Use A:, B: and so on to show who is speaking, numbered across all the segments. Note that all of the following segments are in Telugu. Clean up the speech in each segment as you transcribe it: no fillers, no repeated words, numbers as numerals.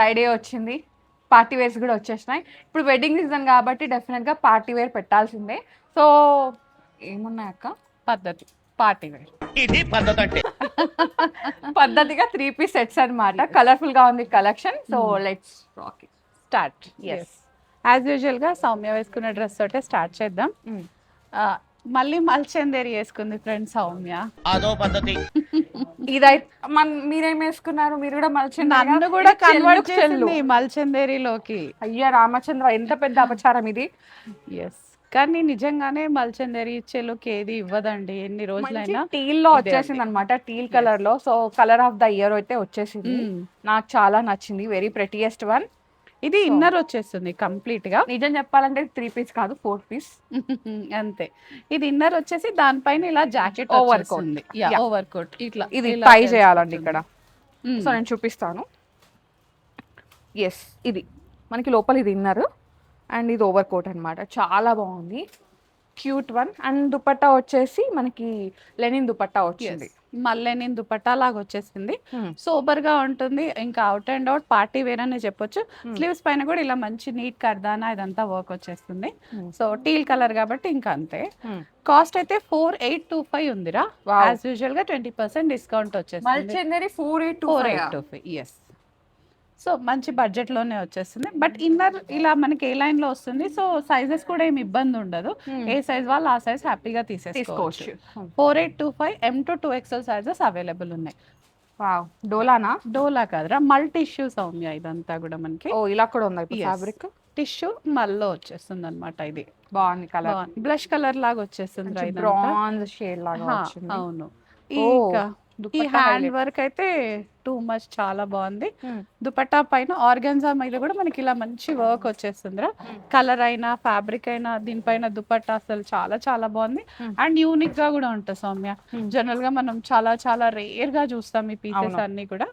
A: ఫ్రైడే వచ్చింది, పార్టీ వేర్స్ కూడా వచ్చేసినాయి. ఇప్పుడు వెడ్డింగ్ సీజన్ కాబట్టి డెఫినెట్గా పార్టీ వేర్ పెట్టాల్సిందే. సో ఏమున్నాయి అక్క?
B: పద్ధతి పార్టీ వేర్.
C: ఇది పద్ధతి అంటే.
A: పద్ధతిగా 3-piece సెట్స్ అన్నమాట. కలర్ఫుల్ గా ఉంది collection. So let's rock it.
B: Start.
A: Yes.
B: As usual గా సౌమ్య వేసుకున్న డ్రెస్ తోటే స్టార్ట్ చేద్దాం. మళ్ళీ మల్చందేరి వేసుకుంది ఫ్రెండ్ సౌమ్య.
C: అదో పద్ధతి.
A: ఇదైతే మీరేం వేసుకున్నారు? మీరు కూడా మల్చండి.
B: నన్ను కూడా కన్వర్ట్ చేసింది మల్చందేరిలోకి.
A: అయ్యా రామచంద్ర, ఎంత పెద్ద అపచారం ఇది.
B: ఎస్, కానీ నిజంగానే మల్చందేరి చెల్లుకి ఏది ఇవ్వదండి ఎన్ని రోజులైనా.
A: టీల్ లో వచ్చేసింది అనమాట, టీల్ కలర్ లో. So colour of the year అయితే వచ్చేసింది. నాకు చాలా నచ్చింది, వెరీ ప్రెటియెస్ట్ వన్.
B: ఇది ఇన్నర్ వచ్చేస్తుంది కంప్లీట్ గా.
A: నిజం చెప్పాలంటే 3-piece కాదు, 4-piece.
B: అంతే. ఇది ఇన్నర్ వచ్చేసి దానిపైన ఇలా jacket
A: over coat.
B: Over coat ఇట్లా
A: ఇది టై చేయాలండి ఇక్కడ. సో నేను చూపిస్తాను. ఎస్, ఇది మనకి లోపల ఇది ఇన్నర్ అండ్ ఇది ఓవర్ కోట్ అనమాట. చాలా బాగుంది, క్యూట్ వన్. అండ్ దుపట్టా వచ్చేసి మనకి లెనిన్ దుపట్టా వచ్చింది.
B: మళ్ళీ నేను దుపట్టా లాగా వచ్చేసింది. సూపర్ గా ఉంటుంది, ఇంకా out and out party wear అనే చెప్పొచ్చు. స్లీవ్స్ పైన కూడా ఇలా మంచి నీట్ కర్దానా ఇదంతా వర్క్ వచ్చేస్తుంది. సో టీల్ కలర్ కాబట్టి ఇంకా అంతే. కాస్ట్ అయితే 4825 ఉందిరా. యాజ్ యూజువల్ గా 20% డిస్కౌంట్ వచ్చేస్తుంది. 4825. ఎస్. సో మంచి బడ్జెట్ లోనే వచ్చేస్తుంది. బట్ ఇన్నర్ ఇలా మనకి ఏ లైన్ లో వస్తుంది. సో సైజెస్ కూడా ఏమి ఇబ్బంది ఉండదు. ఏ సైజ్ వాళ్ళు ఆ సైజ్ హ్యాపీగా తీసేసుకోవచ్చు. 4825 M to 2XL sizes available ఉన్నాయి.
A: డోలానా?
B: డోలా కాదురా, మల్టీ ఇష్యూ సౌమ్య ఇదంతా కూడా మనకి.
A: ఓ ఇలా కూడా ఉంది ఫ్యాబ్రిక్.
B: టిష్యూ మల్లో వచ్చేస్తుంది అనమాట. ఇది
A: బాగుంది కలర్,
B: బ్లష్ కలర్ లాగా వచ్చేస్తుంది.
A: బ్రాంజ్ షేడ్ లాగా.
B: అవును. ఇంకా ఈ హ్యాండ్ వర్క్ అయితే టూ మచ్, చాలా బాగుంది. దుపట్టా పైన ఆర్గన్జా మీద కూడా మనకి ఇలా మంచి వర్క్ వచ్చేస్తుంది. కలర్ అయినా ఫ్యాబ్రిక్ అయినా దీనిపైన దుపట్టా అసలు చాలా చాలా బాగుంది. అండ్ యూనిక్ గా కూడా ఉంటుంది సౌమ్య. జనరల్ గా మనం చాలా చాలా రేర్ గా చూస్తాం ఈ పీసెస్ అన్ని కూడా.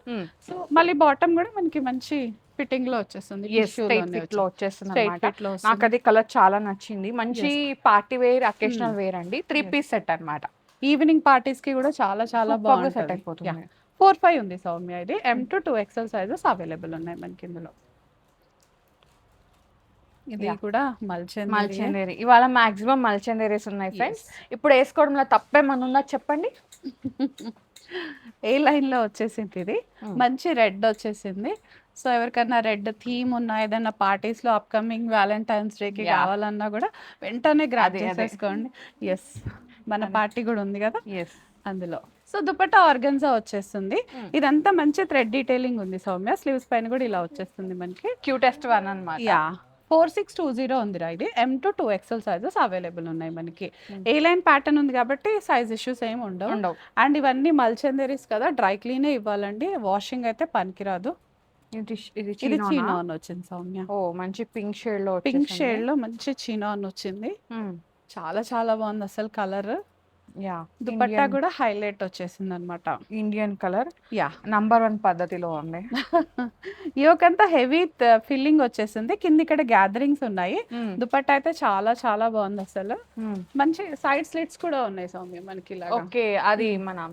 B: సో మళ్ళీ బాటమ్ కూడా మనకి మంచి ఫిట్టింగ్ లో వచ్చేస్తుంది.
A: నాకు అది కలర్ చాలా నచ్చింది. మంచి పార్టీ వేర్, అకేషనల్ వేర్ అండి. 3-piece సెట్ అన్నమాట.
B: ఈవినింగ్ పార్టీస్ కి కూడా చాలా చాలా బాగుంది. సెట్ అయిపోతుంది. 45 ఉంది సౌమ్య. ఇది M to 2XL sizes available ఉన్నాయి మనకి ఇందులో. ఇది కూడా
A: మల్చందేరి. ఇవాళ మాక్సిమం మల్చందేరీస్ ఉన్నాయి ఫ్రెండ్స్. ఇప్పుడు వేసుకోవడంలో తప్పేమన్నా ఉందా చెప్పండి?
B: ఏ లైన్ లో వచ్చేసింది ఇది. మంచి రెడ్ వచ్చేసింది. సో ఎవరికైనా రెడ్ థీమ్ ఉన్న ఏదైనా పార్టీస్ లో అప్కమింగ్ వ్యాలంటైన్స్ డే కి కావాలన్నా కూడా వెంటనే గ్రాబ్ చేసేసుకోండి. ఎస్, మన పార్టీ కూడా ఉంది కదా అందులో. సో దుపట్టా ఆర్గన్జా వచ్చేస్తుంది. ఇదంతా మంచి థ్రెడ్ డీటెయిలింగ్ ఉంది సౌమ్య. స్లీవ్స్ పైన కూడా ఇలా వచ్చేస్తుంది మనకి.
A: క్యూటెస్ట్ వన్ అన్నమాట.
B: 4620 ఉందిరా. ఇది M to 2XL sizes available ఉన్నాయి మనకి. ఏ లైన్ ప్యాటర్న్ ఉంది కాబట్టి సైజ్ ఇష్యూస్ ఏమి ఉండవు. అండ్ ఇవన్నీ మల్చందేరీస్ కదా, డ్రై క్లీనే ఇవ్వాలండి, వాషింగ్ అయితే పనికిరాదు. ఇది చీనాన్ వచ్చింది సౌమ్య.
A: ఓ మంచి పింక్ షేడ్ లో,
B: మంచి చీనాన్ వచ్చింది. చాలా చాలా బాగుంది అసలు కలర్. దుపట్టా
A: Indian
B: కూడా హైలైట్ వచ్చేసింది అనమాట.
A: Indian colour. నంబర్ 1 పద్ధతిలో ఉంది.
B: యోకంతా హెవీ ఫిల్లింగ్ వచ్చేసింది. కింద ఇక్కడ గ్యాదరింగ్స్ ఉన్నాయి. దుపట్టా అయితే చాలా చాలా బాగుంది అసలు. మంచి సైడ్ స్లిట్స్ కూడా ఉన్నాయి సౌమ్య మనకి ఇలా.
A: ఓకే, అది మన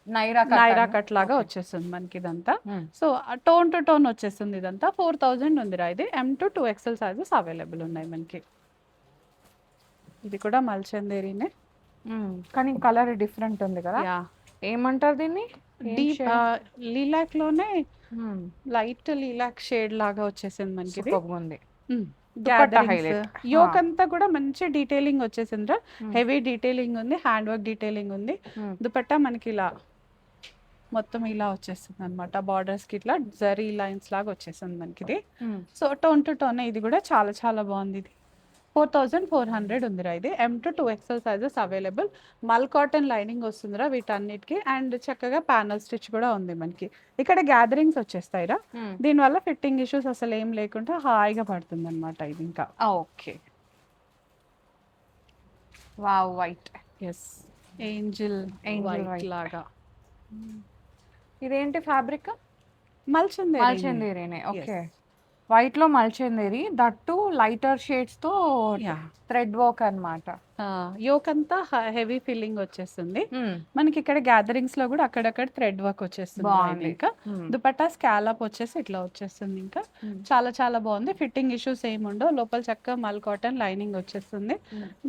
B: నైరా కట్ లాగా వచ్చేస్తుంది మనకి ఇదంతా. సో టోన్ టు టోన్ వచ్చేస్తుంది ఇదంతా. 4000 ఉందిరా. ఇది M to 2XL sizes available ఉన్నాయి మనకి. ఇది కూడా మల్చందేరీనే,
A: కానీ కలర్ డిఫరెంట్ ఉంది కదా. ఏమంటారు దీన్ని?
B: లీలాక్ లోనే లైట్ లీలాక్ షేడ్ లాగా వచ్చేసింది మనకి. యోక్ అంతా కూడా మంచి డీటెయిలింగ్ వచ్చేసింది. హెవీ డీటెయిలింగ్ ఉంది, హ్యాండ్ వర్క్ డీటెయిలింగ్ ఉంది. దుపట్టా మనకి ఇలా మొత్తం ఇలా వచ్చేస్తుంది అనమాట. బార్డర్స్ కి ఇట్లా జరీ లైన్స్ లాగా వచ్చేసింది మనకి ఇది. సో టోన్ టు టోన్ ఇది కూడా చాలా చాలా బాగుంది. ఇది 4400 ఉందిరా. ఇది M to 2XL sizes available. మల్ కాటన్ లైనింగ్ వస్తుందిరా వీటన్నిటికి. అండ్ చక్కగా ప్యానల్ స్టిచ్ కూడా ఉంది మనకి. ఇక్కడ గ్యాదరింగ్స్ వచ్చేస్తాయిరా. దీనివల్ల ఫిట్టింగ్ ఇష్యూస్ అసలు ఏం లేకుండా హాయిగా పడుతుంది అనమాట ఇది. ఇంకా
A: okay, wow, white.
B: Yes, angel white లాగా.
A: ఇదేంటి ఫ్యాబ్రిక్?
B: మల్చందేరీనే.
A: ఓకే వైట్ లో మల్చేందేరి దట్టు లైటర్ షేడ్స్ తో
B: యా
A: థ్రెడ్ వర్క్ అన్నమాట.
B: యోక్ అంతా హెవీ ఫిల్లింగ్ వచ్చేస్తుంది. మనకి ఇక్కడ గ్యాదరింగ్స్ లో కూడా అక్కడక్కడ థ్రెడ్ వర్క్ వచ్చేస్తుంది.
A: బాగుంది.
B: ఇంకా దుపట్టా స్కాలప్ వచ్చేసి ఇట్లా వచ్చేస్తుంది. ఇంకా చాలా చాలా బాగుంది. ఫిట్టింగ్ ఇష్యూస్ ఏమి ఉండవు. లోపల చక్కగా మల్ కాటన్ లైనింగ్ వచ్చేస్తుంది.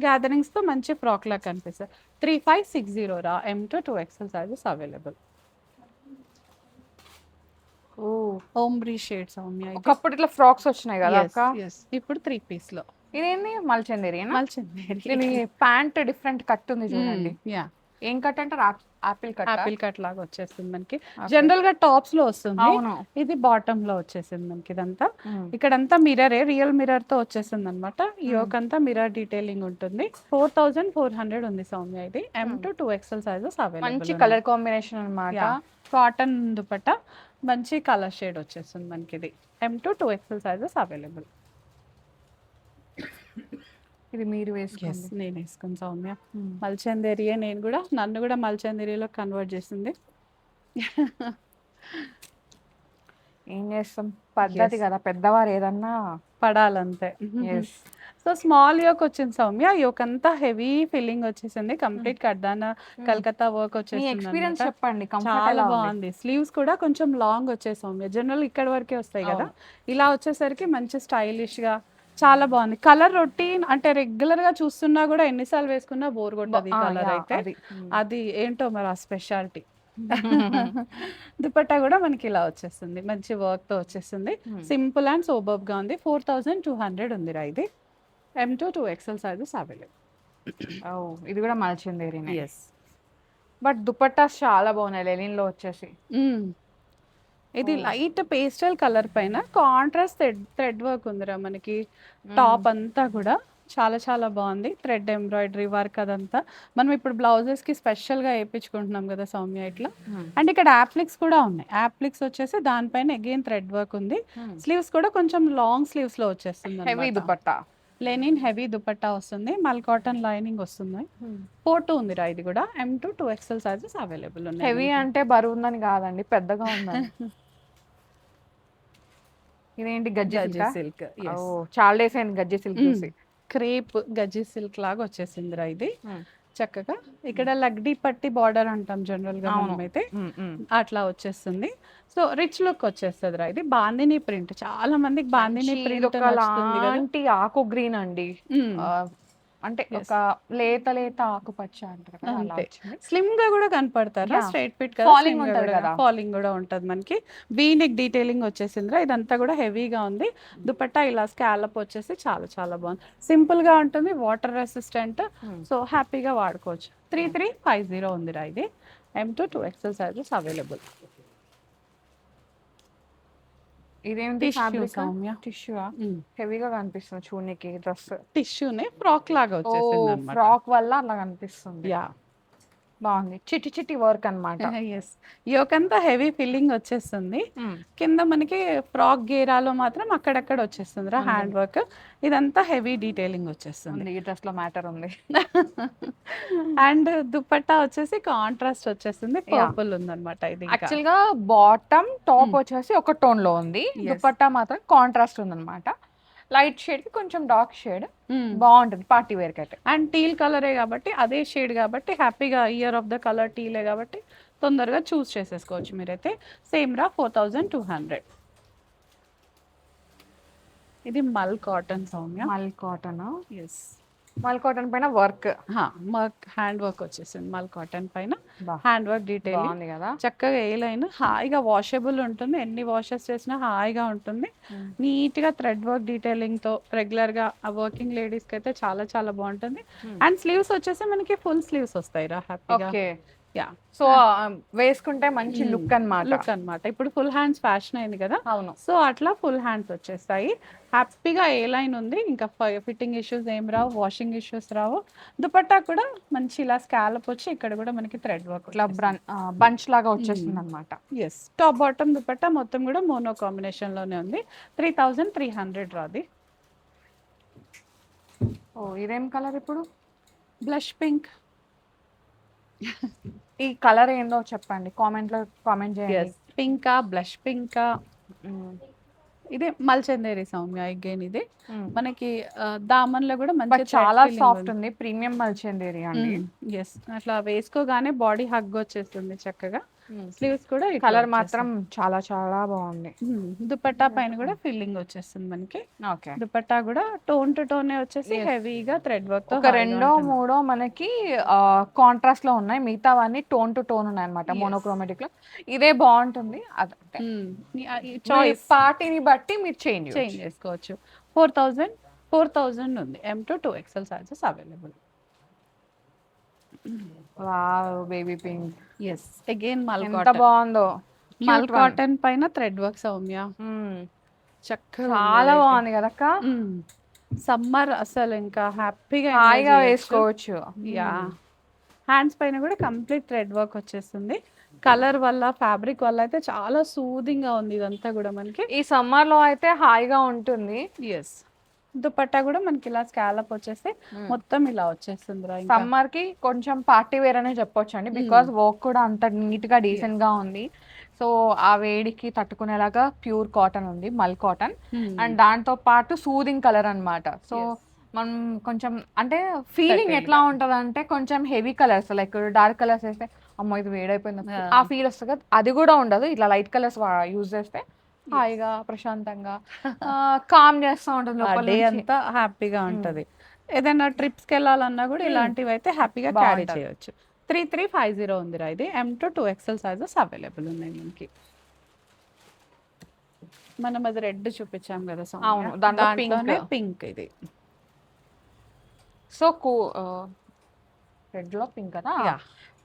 B: గ్యాదరింగ్స్ తో మంచి ఫ్రాక్ లా కనిపిస్తుంది. 3560 రా. M to 2XL sizes available. Ombre shades
A: ఒకప్పుడు ఇట్లా ఫ్రాక్స్ వచ్చినాయి కదా అక్క,
B: ఇప్పుడు 3 piece లో
A: ఇదేంది మల్చందేరియేనా?
B: మల్చింది.
A: దీని ప్యాంట్ డిఫరెంట్ కట్ ఉంది చూడండి.
B: యా
A: ఏం కట్ అంటారు? Apple cut.
B: ఆపిల్ కట్ లాగా వచ్చేస్తుంది మనకి. జనరల్ గా టాప్స్ లో వస్తుంది.
A: అవును.
B: ఇది బాటమ్ లో వచ్చేసింది మనకి. ఇదంతా ఇక్కడంతా మిర్రరే, రియల్ మిర్రర్ తో వచ్చేసింది అనమాట. యోక్ అంతా మిర్రర్ డీటెయిలింగ్ ఉంటుంది. 4400 ఉంది సౌమ్య. ఇది M to 2XL sizes available.
A: మంచి కలర్ కాంబినేషన్ అన్నమాట.
B: కాటన్ దుపట్టా మంచి కలర్ షేడ్ వచ్చేస్తుంది మనకి. ఇది M to 2XL sizes available.
A: ఇది మీరు వేసుకోండి.
B: నేను వేసుకుని సౌమ్య. మల్చందేరియే. నన్ను కూడా మల్చందేరియాలో కన్వర్ట్ చేసింది.
A: ఏం చేస్తాం, పద్ధతి కదా, పెద్దవారు ఏదన్నా
B: పడాలంతే. సో స్మాల్ యోక్ వచ్చింది సౌమ్య. యోక్ అంతా హెవీ ఫిల్లింగ్ వచ్చేసింది. కంప్లీట్ కడ్దానా కలకత్తా వర్క్ వచ్చేసింది.
A: ఎక్స్పీరియన్స్ చెప్పండి.
B: చాలా బాగుంది. స్లీవ్స్ కూడా కొంచెం లాంగ్ వచ్చే సౌమ్య. జనరల్ ఇక్కడ వరకే వస్తాయి కదా, ఇలా వచ్చేసరికి మంచి స్టైలిష్ గా చాలా బాగుంది. కలర్ రొటీన్ అంటే రెగ్యులర్ గా చూస్తున్నా కూడా ఎన్నిసార్లు వేసుకున్నా బోర్ కొట్టదు ఈ కలర్ అయితే. అది ఏంటో మరి ఆ స్పెషాలిటీ. దుపట్టా కూడా మనకి ఇలా వచ్చేస్తుంది. మంచి వర్క్ తో వచ్చేస్తుంది. సింపుల్ అండ్ సోబర్బ్ గా ఉంది. 4200 ఉంది రా. ఇది M to 2XL sizes available.
A: ఇది కూడా మల్చిందేరినే. బట్ దుపట్టాస్ చాలా బాగున్నాయి లెనిన్ లో వచ్చేసి.
B: ఇది లైట్ పేస్టల్ కలర్ పైన కాంట్రాస్ట్ థ్రెడ్ వర్క్ ఉందిరా మనకి. టాప్ అంతా కూడా చాలా చాలా బాగుంది. థ్రెడ్ ఎంబ్రాయిడరీ వర్క్ అదంతా మనం ఇప్పుడు బ్లౌజెస్ కి స్పెషల్ గా వేయించుకుంటున్నాం కదా సౌమ్య ఇట్లా. అండ్ ఇక్కడ యాప్లిక్స్ కూడా ఉన్నాయి. యాప్లిక్స్ వచ్చేసి దానిపైన అగైన్ థ్రెడ్ వర్క్ ఉంది. స్లీవ్స్ కూడా కొంచెం లాంగ్ స్లీవ్స్ లో వచ్చేస్తుంది.
A: Heavy dupatta,
B: linen heavy dupatta వస్తుంది. మల్ కాటన్ లైనింగ్ వస్తుంది. 42 ఉందిరా. ఇది కూడా M to 2XL sizes available ఉన్నాయి.
A: హెవీ అంటే బరువు ఉందని కాదండి, పెద్దగా ఉందని. ఇదేంటి గజ్జి
B: సిల్క్.
A: చాలా డేస్ అయింది గజ్జి సిల్క్ చూసి.
B: క్రేప్ గజ్జి సిల్క్ లాగా వచ్చేసిందిరా. ఇది చక్కగా ఇక్కడ లగ్డీ పట్టి బార్డర్ అంటాం జనరల్ గా మనమైతే, అట్లా వచ్చేస్తుంది. సో రిచ్ లుక్ వచ్చేస్తుంది రా. ఇది బాందిని ప్రింట్. చాలా మందికి బాందిని ప్రింట్
A: ఆకు గ్రీన్ అండి. అంటే ఒక లేత లేత ఆకుపచ్చ అంటారు కదా, అలా వచ్చింది.
B: స్లిమ్ గా కూడా కనపడతారా. స్ట్రైట్ ఫిట్ కదా,
A: ఫాలింగ్ ఉంటది కదా,
B: ఫాలింగ్ కూడా ఉంటది మనకి. వీనెక్ డీటెయిలింగ్ వచ్చేసిందిరా. ఇదంతా కూడా హెవీగా ఉంది. దుపట్టా ఇలా స్కాలప్ వచ్చేసి చాలా చాలా బాగుంది. సింపుల్ గా ఉంటుంది, వాటర్ రెసిస్టెంట్. సో హ్యాపీగా వాడుకోవచ్చు. 3350 ఉందిరా. ఇది M to 2XL sizes available.
A: ఇదేంటి టిష్యూ హెవీగా కనిపిస్తుంది చూడనికి. డ్రెస్
B: టిష్యూనే ఫ్రాక్ లాగా వచ్చేసింది.
A: ఫ్రాక్ వల్ల అలా కనిపిస్తుంది. బాగుంది. చిట్టి చిట్టి వర్క్ అనమాట.
B: యోకంతా హెవీ ఫిల్లింగ్ వచ్చేస్తుంది. కింద మనకి ఫ్రాక్ గేరాలో మాత్రం అక్కడక్కడ వచ్చేస్తుంది రా హ్యాండ్ వర్క్. ఇదంతా హెవీ డీటెయిలింగ్ వచ్చేస్తుంది.
A: ఈ డ్రెస్ లో మ్యాటర్ ఉంది.
B: అండ్ దుపట్టా వచ్చేసి కాంట్రాస్ట్ వచ్చేస్తుంది. పర్పుల్ ఉందన్నమాట. ఇది
A: యాక్చువల్ గా బాటమ్ టాప్ వచ్చేసి ఒక టోన్ లో ఉంది, దుపట్టా మాత్రం కాంట్రాస్ట్ ఉందన్నమాట. లైట్ షేడ్ కి కొంచెం డార్క్ షేడ్ బాగుంటుంది పార్టీ వేర్ కైతే.
B: అండ్ టీల్ కలరే కాబట్టి, అదే షేడ్ కాబట్టి హ్యాపీగా ఇయర్ ఆఫ్ ద కలర్ టీలే కాబట్టి తొందరగా చూస్ చేసేసుకోవచ్చు మీరైతే. సేమ్ రా 4200. ఇది మల్ కాటన్ సౌమ్య.
A: మల్ కాటన్.
B: ఎస్,
A: మల్ కాటన్ పైన వర్క్,
B: హ్యాండ్ వర్క్ వచ్చేసింది. మల్ కాటన్ పైన హ్యాండ్ వర్క్ డీటెయిలింగ్
A: కదా.
B: చక్కగా ఏ లైన్ హాయిగా వాషబుల్ ఉంటుంది. ఎన్ని వాషెస్ చేసినా హాయిగా ఉంటుంది. నీట్ గా థ్రెడ్ వర్క్ డీటెయిలింగ్ తో రెగ్యులర్ గా వర్కింగ్ లేడీస్ కి అయితే చాలా చాలా బాగుంటుంది. అండ్ స్లీవ్స్ వచ్చేసి మనకి ఫుల్ స్లీవ్స్ వస్తాయి రా హ్యాపీగా.
A: సో వేసుకుంటే మంచి లుక్
B: అన్నమాట. ఇప్పుడు ఫుల్ హ్యాండ్స్ ఫ్యాషన్ అయింది కదా.
A: అవును.
B: సో అట్లా ఫుల్ హ్యాండ్స్ వచ్చేస్తాయి. హ్యాపీగా ఏ లైన్ ఉంది. ఇంకా ఫిట్టింగ్ ఇష్యూస్ ఏం రావు, వాషింగ్ ఇష్యూస్ రావు. దుపట్టా కూడా మంచి ఇలా స్కాలప్ వచ్చి ఇక్కడ కూడా మనకి థ్రెడ్ వర్క్
A: ఇట్లా బంచ్ లాగా వచ్చేస్తుంది అనమాట.
B: ఎస్, టాప్ బాటమ్ దుపట్టా మొత్తం కూడా మోనో కాంబినేషన్ లోనే ఉంది. 3300 రాది.
A: ఇదేం కలర్ ఇప్పుడు?
B: Blush pink.
A: ఈ కలర్ ఏందో చెప్పండి, కామెంట్ లో కామెంట్ చేయండి.
B: పింకా, బ్లష్ పింకా. ఇదే మల్చందేరి సౌమ్య అగైన్ ఇది
A: Hmm.
B: మనకి దామన్లో కూడా
A: బట్
B: మంచి
A: చాలా సాఫ్ట్ ఉంది, ప్రీమియం మల్చందేరి అండి.
B: ఎస్ అట్లా వేసుకోగానే బాడీ హగ్ వచ్చేస్తుంది చక్కగా. స్లీవ్స్ కూడా ఇట్లా
A: కలర్
B: వచ్చేస్తాయి.
A: మాత్రం చాలా చాలా బాగుంది.
B: దుపట్టా పైన కూడా ఫిల్లింగ్ వచ్చేస్తుంది మనకి.
A: ఓకే,
B: దుపట్టా కూడా టోన్ టు టోన్ వచ్చేసి
A: Yes.
B: హెవీగా థ్రెడ్ వర్క్ తో
A: ఒక రెండో మూడో మనకి కాంట్రాస్ట్ లో ఉన్నాయి, మిగతావన్నీ టోన్ టు టోన్ ఉన్నాయి అనమాట,
B: Yes.
A: మోనోక్రోమాటిక్ లో. ఇదే బాగుంటుంది.
B: చాయిస్
A: పార్టీని బట్టి మీరు చేంజ్
B: చేంజ్ చేసుకోవచ్చు. 4,000 ఉంది. M to 2XL sizes available.
A: Wow, baby pink
B: yes again mul
A: ఎంత
B: కాటన్.
A: బాగుందో.
B: Mul
A: Cute one.
B: కాటన్ పైన థ్రెడ్ వర్క్ సౌమ్య
A: Hmm.
B: చక్కగా
A: చాలా బాగుంది కదక్క,
B: సమ్మర్ అసలు ఇంకా హ్యాపీగా
A: హాయిగా వేసుకోవచ్చు.
B: యా హ్యాండ్స్ పైన కూడా కంప్లీట్ థ్రెడ్ వర్క్ వచ్చేస్తుంది. కలర్ వల్ల ఫ్యాబ్రిక్ వల్ల అయితే చాలా సూదింగ్ గా ఉంది ఇదంతా కూడా మనకి.
A: ఈ సమ్మర్ లో అయితే హాయిగా ఉంటుంది.
B: ఎస్ దుపట్టా కూడా మనకి ఇలా స్కాలప్ వచ్చేసి మొత్తం ఇలా వచ్చేస్తుంది రా. ఇంకా
A: సమ్మర్ కి కొంచెం పార్టీ వేర్ అనే చెప్పొచ్చు అండి, బికాస్ వర్క్ కూడా అంత నీట్ గా డీసెంట్ గా ఉంది. సో ఆ వేడికి తట్టుకునేలాగా ప్యూర్ కాటన్ ఉంది, మల్ కాటన్. అండ్ దాంతో పాటు సూదింగ్ కలర్ అన్నమాట. సో మనం కొంచెం అంటే ఫీలింగ్ ఎట్లా ఉంటది అంటే, కొంచెం heavy colours like dark colours వేస్తే అమ్మో ఇది వేడైపోయింది ఆ ఫీల్ వస్తుంది కదా, అది కూడా ఉండదు. ఇట్లా లైట్ కలర్స్ యూజ్ చేస్తే హాయిగా ప్రశాంతంగా కామ్ చేస్తూ ఉంటుంది లోపల
B: డే
A: నుంచి.
B: అంతా హ్యాపీగా ఉంటది. ఏదైనా ట్రిప్స్ కి వెళ్ళాలన్నా కూడా ఇలాంటివి అయితే హ్యాపీగా క్యారీ
A: బాగుంటది.
B: చేయొచ్చు. 3350 ఉందిరా ఇది. M to 2XL sizes available ఉన్నాయి మనకి. మనం అది రెడ్ చూపించాం కదా సౌమ్య.
A: అవును, దాంట్లో
B: దాంట్లోనే
A: pink.
B: పింక్ ఇది.
A: సో రెడ్ లో పింక్ కదా,
B: యా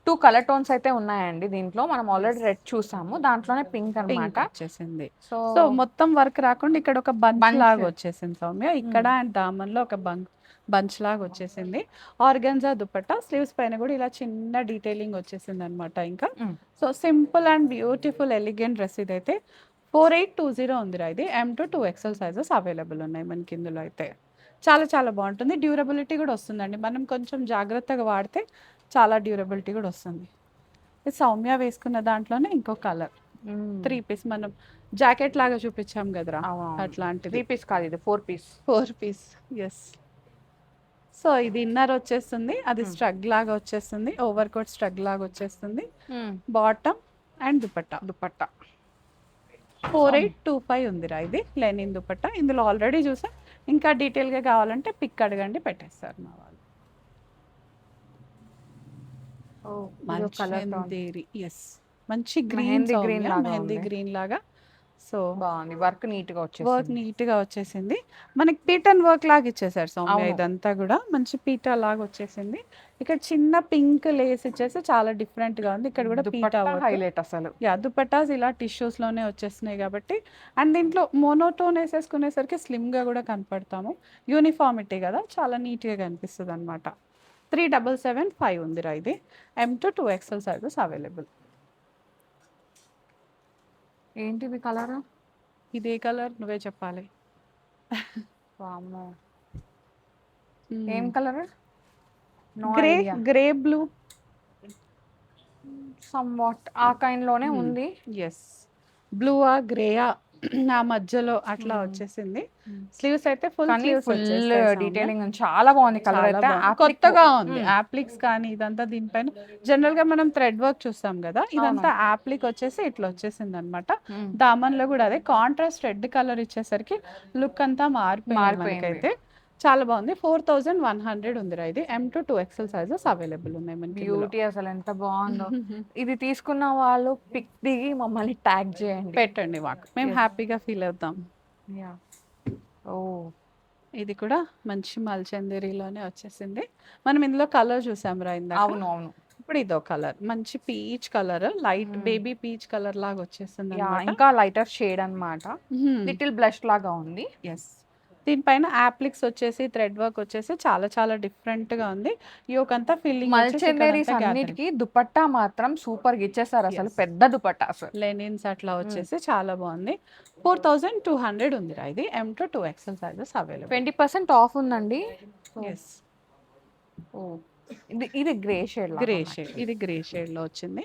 A: 2 కలర్ టోన్స్ అయితే ఉన్నాయండి దీంట్లో. మనం ఆల్రెడీ రెడ్ చూసాము, దాంట్లోనే పింక్
B: పింక్
A: అన్నమాట.
B: వచ్చేసింది.
A: సో
B: సో మొత్తం వర్క్ రాకుండా ఇక్కడ ఒక బంచ్
A: Bunch.
B: లాగా వచ్చేసింది సౌమ్య. ఇక్కడ అండ్ దామన్లో ఒక బంచ్ లాగా వచ్చేసింది. ఆర్గన్జా దుపట్టా, స్లీవ్స్ పైన కూడా ఇలా చిన్న డీటెయిలింగ్ వచ్చేసింది అనమాట. ఇంకా so simple and beautiful elegant dress ఇదైతే. 4820 ఉందిరా ఇది. M to 2XL sizes available ఉన్నాయి మనకి ఇందులో అయితే. చాలా చాలా బాగుంటుంది. డ్యూరబిలిటీ కూడా వస్తుందండి, మనం కొంచెం జాగ్రత్తగా వాడితే చాలా డ్యూరబిలిటీ కూడా వస్తుంది. ఇది సౌమ్య వేసుకున్న దాంట్లోనే ఇంకో కలర్ 3 పీస్, మనం జాకెట్ లాగా చూపించాం కదరా అట్లాంటిది.
A: 3 పీస్ కాదు, ఇది 4 పీస్.
B: 4 piece yes. సో ఇది ఇన్నర్ వచ్చేస్తుంది, అది స్ట్రగ్ లాగా వచ్చేస్తుంది, ఓవర్ కోట్ స్ట్రగ్ లాగా వచ్చేస్తుంది. Bottom and dupatta.
A: దుపట్టా
B: 4825 ఉందిరా ఇది. లెనిన్ దుపట్టా. ఇందులో ఆల్రెడీ చూసా, ఇంకా డీటెయిల్గా కావాలంటే పిక్ అడగండి, పెట్టేస్తారు మా వాళ్ళు. మంచి ఎస్ మంచి గ్రీన్
A: మెహందీ green లాగా
B: మెహందీ
A: ఉంది.
B: గ్రీన్ లాగా. సో
A: బాగుంది, వర్క్ నీట్ గా
B: వర్క్
A: వచ్చేసింది.
B: నీట్ గా వచ్చేసింది. మనకి పీటన్ వర్క్ లాగా ఇచ్చేసారు సౌమ్య.
A: అవును.
B: ఇదంతా కూడా మంచి పీటా లాగా వచ్చేసింది. ఇక్కడ చిన్న పింక్ లేస్ ఇచ్చేసి చాలా డిఫరెంట్ గా ఉంది. ఇక్కడ కూడా పీటా
A: దుపట్టా
B: వర్క్.
A: హైలైట్ అసలు.
B: యా దుపట్టాస్ ఇలా టిష్యూస్ లోనే వచ్చేస్తున్నాయి కాబట్టి. అండ్ దీంట్లో మోనోటోన్ వేసేసుకునేసరికి స్లిమ్ గా కూడా కనపడతాము. యూనిఫార్మిటీ కదా, చాలా నీట్ గా కనిపిస్తుంది అనమాట. 3775 ఉందిరా ఇది. M to 2XL sizes available.
A: ఏంటిది కలర్?
B: ఇదే కలర్ నువ్వే చెప్పాలి.
A: వామ్మో, ఏం colour?
B: Grey grey blue
A: some what ఆ కైండ్ లోనే ఉంది.
B: ఎస్ బ్లూవా గ్రేయా ఆ మధ్యలో అట్లా వచ్చేసింది. స్లీవ్స్ అయితే ఫుల్
A: కానీ
B: స్లీవ్స్
A: ఫుల్ డీటెయిలింగ్ చాలా బాగుంది కలర్ అయితే.
B: కొత్తగా ఉంది. యాప్లిక్స్ కానీ ఇదంతా దీనిపైన జనరల్ గా మనం థ్రెడ్ వర్క్ చూస్తాం కదా, ఇదంతా యాప్లిక్ వచ్చేసి ఇట్లా వచ్చేసింది అనమాట. దామన్ లో కూడా అదే కాంట్రాస్ట్ రెడ్ కలర్ ఇచ్చేసరికి లుక్ అంతా మారిపోయింది. అయితే చాలా బాగుంది. 4100 ఉందిరా ఇది. M to 2XL sizes available ఉన్నాయి మనకి.
A: బ్యూటీ అసలు ఎంత బాగుందో. ఇది తీసుకున్న వాళ్ళు పిక్ దిగి మమ్మల్ని ట్యాగ్ చేయండి,
B: పెట్టండి మాకు, మేము హ్యాపీగా ఫీల్ అవుతాం.
A: ఓ
B: ఇది కూడా మంచి మల్చందేరిలోనే వచ్చేసింది. మనం ఇందులో కలర్ చూసాం రా ఇందాక.
A: అవును అవును.
B: ఇప్పుడు ఇదో కలర్ మంచి peach colour, light baby peach colour లాగా వచ్చేస్తుంది అన్నమాట.
A: ఇంకా లైటర్ షేడ్ అన్నమాట, లిటిల్ బ్లష్ లాగా ఉంది.
B: ఎస్ దీనిపైన యాప్లిక్స్ వచ్చేసి థ్రెడ్ వర్క్ వచ్చేసి చాలా చాలా డిఫరెంట్ గా ఉంది. యోక్ అంతా ఫిల్లింగ్
A: మల్చందేరీస్ అన్నిటికి దుపట్టా మాత్రం సూపర్ గా ఇచ్చేసారు అసలు. పెద్ద దుపట్టా అసలు,
B: లెనిన్స్ అట్లా వచ్చేసి చాలా బాగుంది. 4200 ఉందిరా ఇది. M to 2XL sizes available.
A: 20% of ఉందండి.
B: ఎస్
A: ఓ ఇది గ్రే షేడ్
B: గ్రే షేడ్, ఇది గ్రే షేడ్ లో వచ్చింది.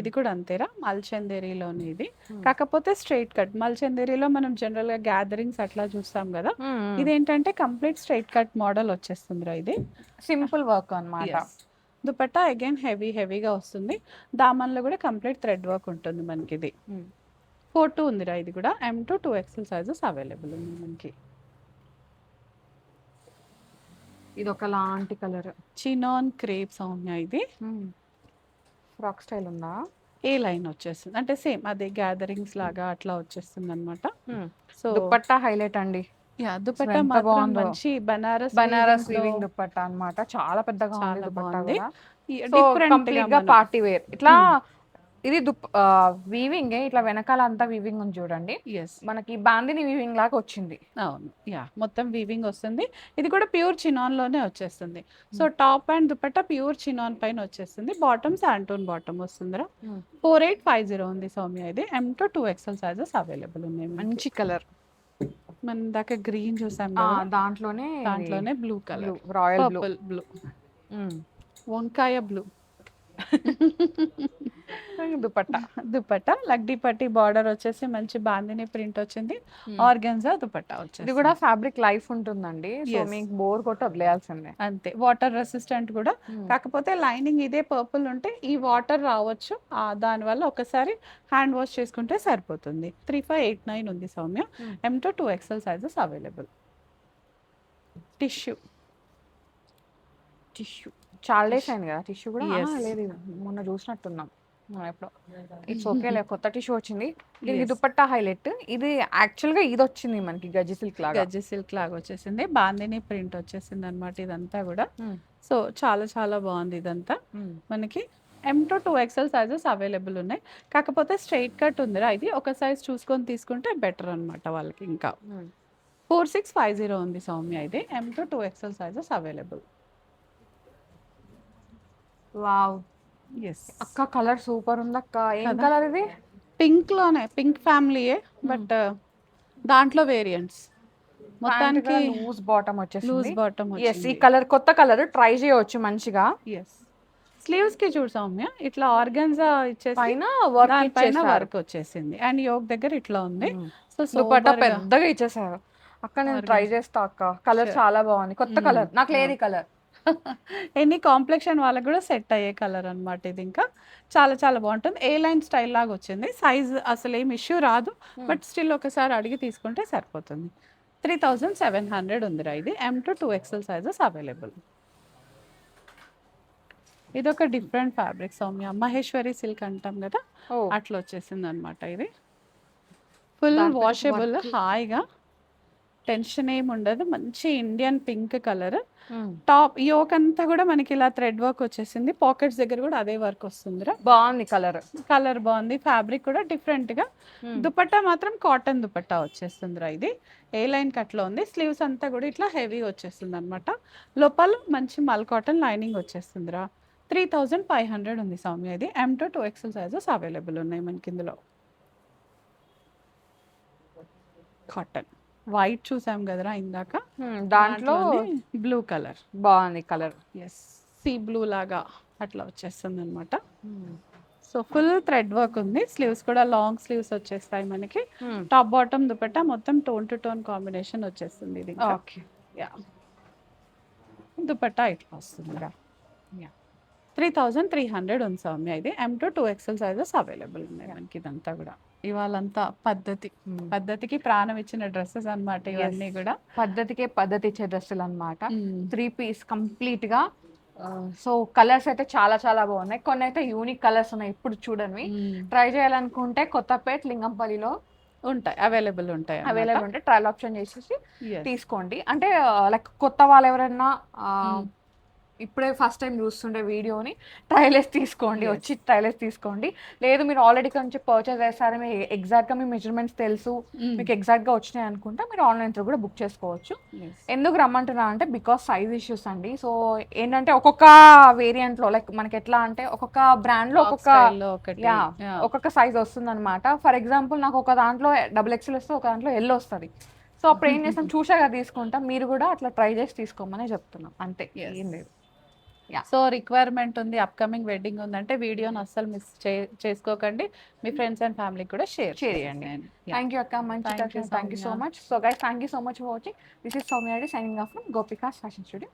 B: ఇది కూడా అంతేరా, మల్చందేరిలోని ఇది. కాకపోతే స్ట్రైట్ కట్. మల్చందేరిలో మనం జనరల్ గా గ్యాదరింగ్స్ అట్లా చూస్తాం కదా, ఇదేంటంటే కంప్లీట్ స్ట్రైట్ కట్ మోడల్ వచ్చేస్తుందిరా ఇది.
A: సింపుల్ వర్క్ అన్నమాట.
B: దుపట్టా అగైన్ హెవీగా వస్తుంది. దామన్లో కూడా కంప్లీట్ థ్రెడ్ వర్క్ ఉంటుంది మనకి. ఇది 4-2 ఉందిరా, ఇది కూడా M2 2XL సైజెస్ అవైలబుల్ ఉంది మనకి.
A: ఇది ఒక లాంటి కలర్,
B: చినాన్ క్రేప్ సౌమ్య. ఇది
A: ఫ్రాక్ స్టైల్ ఉందా?
B: ఏ లైన్ వచ్చేస్తుంది అంటే సేమ్ అదే గ్యాదరింగ్స్ లాగా అట్లా వచ్చేస్తుంది అనమాట. సో
A: దుపట్టా హైలైట్ అండి.
B: దుపట్టా మాత్రం మంచి
A: బనారస్ వీవింగ్ దుపట్టా అన్నమాట. చాలా పెద్దగా ఉంది దుపట్టా కూడా.
B: డిఫరెంట్
A: కంప్లీట్ గా పార్టీ వేర్. ఇట్లా ఇది వీవింగ్, ఇట్లా వెనకాల అంతా వీవింగ్ ఉంది చూడండి. మనకి బాందిని వీవింగ్ లాగా వచ్చింది.
B: అవును, మొత్తం వీవింగ్ వస్తుంది. ఇది కూడా ప్యూర్ చినాన్ లోనే వచ్చేస్తుంది. So top and dupatta pure chinon పైన వచ్చేస్తుంది. బాటమ్ శాంటూన్ బాటమ్ వస్తుందిరా. 4850 ఉంది సౌమ్య. ఇది M2 2XL సైజెస్ అవైలబుల్ ఉన్నాయి.
A: మంచి కలర్.
B: మనం దాకా గ్రీన్ చూసాం, దాంట్లోనే బ్లూ కలర్,
A: రాయల్
B: బ్లూ, వంకాయ బ్లూ. దుపట్టా లగ్డీ పట్టి బార్డర్ వచ్చేసి మంచి బాందిని ప్రింట్ వచ్చింది. ఆర్గన్జా దుపట్టా వచ్చేసి.
A: ఇది కూడా ఫ్యాబ్రిక్ లైఫ్ ఉంటుందండి. సో మీకు బోర్ కొట్టి వదిలేయాల్సిందే.
B: అంతే, వాటర్ రెసిస్టెంట్ కూడా. కాకపోతే లైనింగ్ ఇదే పర్పుల్ ఉంటే ఈ వాటర్ రావచ్చు, దానివల్ల ఒకసారి హ్యాండ్ వాష్ చేసుకుంటే సరిపోతుంది. 3589 ఉంది Soumya. M2 2XL sizes available. Tissue
A: చాలా డేస్ అయింది కదా టిష్యూ కూడా. లేదు, మొన్న చూసినట్టున్నాం ఎప్పుడో. ఇట్స్ ఓకే, కొత్త టిష్యూ వచ్చింది. ఇది దుపట్టా హైలైట్. ఇది యాక్చువల్ గా ఇది వచ్చింది మనకి గజ్జి సిల్క్ లాగా
B: వచ్చేసింది. బాందిని ప్రింట్ వచ్చేసింది అనమాట ఇదంతా కూడా. సో చాలా చాలా బాగుంది ఇదంతా. మనకి M2 2XL సైజెస్ అవైలబుల్ ఉన్నాయి. కాకపోతే స్ట్రైట్ కట్ ఉందిరా, ఇది ఒక సైజ్ చూసుకొని తీసుకుంటే బెటర్ అనమాట వాళ్ళకి. ఇంకా 4650 ఉంది సౌమ్య. ఇది M2 2XL sizes available.
A: Wow, అక్క కలర్ సూపర్ ఉంది అక్క. ఏం కలర్ ఇది?
B: పింక్ లోనే, పింక్ ఫ్యామిలీయే, బట్ దాంట్లో వేరియంట్స్. మొత్తానికి
A: లూజ్ బాటమ్ వచ్చేసి,
B: లూజ్ బాటమ్.
A: ఈ కలర్ కొత్త కలర్, ట్రై చేయవచ్చు మంచిగా.
B: స్లీవ్స్ కి చూడు సౌమ్య, ఇట్లా ఆర్గన్జా ఇచ్చేసి
A: పైన
B: వర్క్ వచ్చేసింది. అండ్ యోక్ దగ్గర ఇట్లా ఉంది. సో
A: దుపట్టా పెద్దగా ఇచ్చేసారు అక్క. నేను ట్రై చేస్తా అక్క. కలర్ చాలా బాగుంది, కొత్త కలర్, నాకు లేదు కలర్.
B: ఎనీ కాంప్లెక్షన్ వాళ్ళకి కూడా సెట్ అయ్యే కలర్ అనమాట ఇది. ఇంకా చాలా చాలా బాగుంటుంది. ఏ లైన్ స్టైల్ లాగా వచ్చింది. సైజ్ అసలు ఏం ఇష్యూ రాదు, బట్ స్టిల్ ఒకసారి అడిగి తీసుకుంటే సరిపోతుంది. 3700 ఉందిరా. ఇది M2 2XL సైజెస్ అవైలబుల్. ఇది ఒక different fabric Soumya, Maheshwari silk అంటాం కదా, అట్లా వచ్చేసింది అనమాట. ఇది ఫుల్ వాషబుల్, హాయిగా టెన్షన్ ఏమి ఉండదు. మంచి Indian pink colour. Top yoke అంతా కూడా మనకి ఇలా థ్రెడ్ వర్క్ వచ్చేసింది. పాకెట్స్ దగ్గర కూడా అదే వర్క్ వస్తుందిరా.
A: బాగుంది
B: కలర్ బాగుంది. ఫ్యాబ్రిక్ కూడా డిఫరెంట్ గా. దుపట్టా మాత్రం కాటన్ దుపట్టా వచ్చేస్తుందిరా. ఇది ఏ లైన్ కట్ లో ఉంది. స్లీవ్స్ అంతా కూడా ఇట్లా హెవీ వచ్చేస్తుంది అనమాట. లోపల మంచి మల్ కాటన్ లైనింగ్ వచ్చేస్తుందిరా. 3500 ఉంది సౌమ్య. ఇది M2 2XL సైజెస్ అవైలబుల్ ఉన్నాయి మనకి ఇందులో. కాటన్ వైట్ చూసాం కదరా ఇందాక,
A: దాంట్లో
B: బ్లూ కలర్
A: బాగుంది. కలర్
B: సీ బ్లూ లాగా అట్లా వచ్చేస్తుంది అనమాట. సో ఫుల్ థ్రెడ్ వర్క్ ఉంది. స్లీవ్స్ కూడా లాంగ్ స్లీవ్స్ వచ్చేస్తాయి మనకి. టాప్ బాటమ్ దుపట్టా మొత్తం టోన్ టు టోన్ కాంబినేషన్ వచ్చేస్తుంది ఇది. దుపట్టా ఇట్లా వస్తుంది. 3300 ఉంది సౌమ్య. ఇది M2 2XL సైజెస్ అవైలబుల్ ఉన్నాయి మనకి. ఇదంతా కూడా ఇవాళంతా పద్ధతికి ప్రాణం ఇచ్చిన డ్రెస్సెస్ అన్నమాట. ఇవన్నీ కూడా
A: పద్ధతి ఇచ్చే డ్రెస్సులు అన్నమాట. 3 పీస్ కంప్లీట్ గా. సో కలర్స్ అయితే చాలా చాలా బాగున్నాయి. కొన్ని అయితే యూనిక్ కలర్స్ ఉన్నాయి, ఇప్పుడు చూడండి. ట్రై చేయాలనుకుంటే కొత్తపేట, లింగంపల్లిలో
B: ఉంటాయి, అవైలబుల్ ఉంటాయి.
A: ట్రయల్ ఆప్షన్ చేసేసి తీసుకోండి. అంటే లైక్ కొత్త వాళ్ళు ఎవరైనా ఇప్పుడే ఫస్ట్ టైం చూస్తుండే వీడియోని ట్రయల్స్ తీసుకోండి, వచ్చి ట్రయల్స్ తీసుకోండి. లేదు మీరు ఆల్రెడీ కొంచెం పర్చేస్ చేస్తారు, మీకు ఎగ్జాక్ట్గా మీ మెజర్మెంట్స్ తెలుసు, మీకు ఎగ్జాక్ట్గా వచ్చినాయి అనుకుంటే మీరు ఆన్లైన్ త్రూ కూడా బుక్ చేసుకోవచ్చు. ఎందుకు రమ్మంటున్నా అంటే బికాస్ సైజ్ ఇష్యూస్ అండి. సో ఏంటంటే ఒక్కొక్క వేరియంట్లో లైక్ మనకి ఎట్లా అంటే ఒక్కొక్క బ్రాండ్లో ఒక్కొక్క సైజ్ వస్తుంది అనమాట. ఫర్ ఎగ్జాంపుల్ నాకు ఒక దాంట్లో XXL వస్తే ఒక దాంట్లో L వస్తుంది. సో అప్పుడు ఏం చేస్తాం, చూసాగా తీసుకుంటాం. మీరు కూడా అట్లా ట్రై చేసి తీసుకోమని చెప్తున్నాం, అంతే, ఏం లేదు. Yeah.
B: సో రిక్వైర్మెంట్ ఉంది, అప్కమింగ్ వెడ్డింగ్ ఉందంటే వీడియోని అస్సలు మిస్ చేసుకోకండి. మీ ఫ్రెండ్స్ అండ్ ఫ్యామిలీకి కూడా షేర్ చేయండి.
A: థ్యాంక్ యూ అక్క, మంచి
B: Thank you,
A: thank you so
B: Soumya.
A: Much. So guys, thank you so much for watching. This is Soumya Reddy signing off from gopikas fashion studio.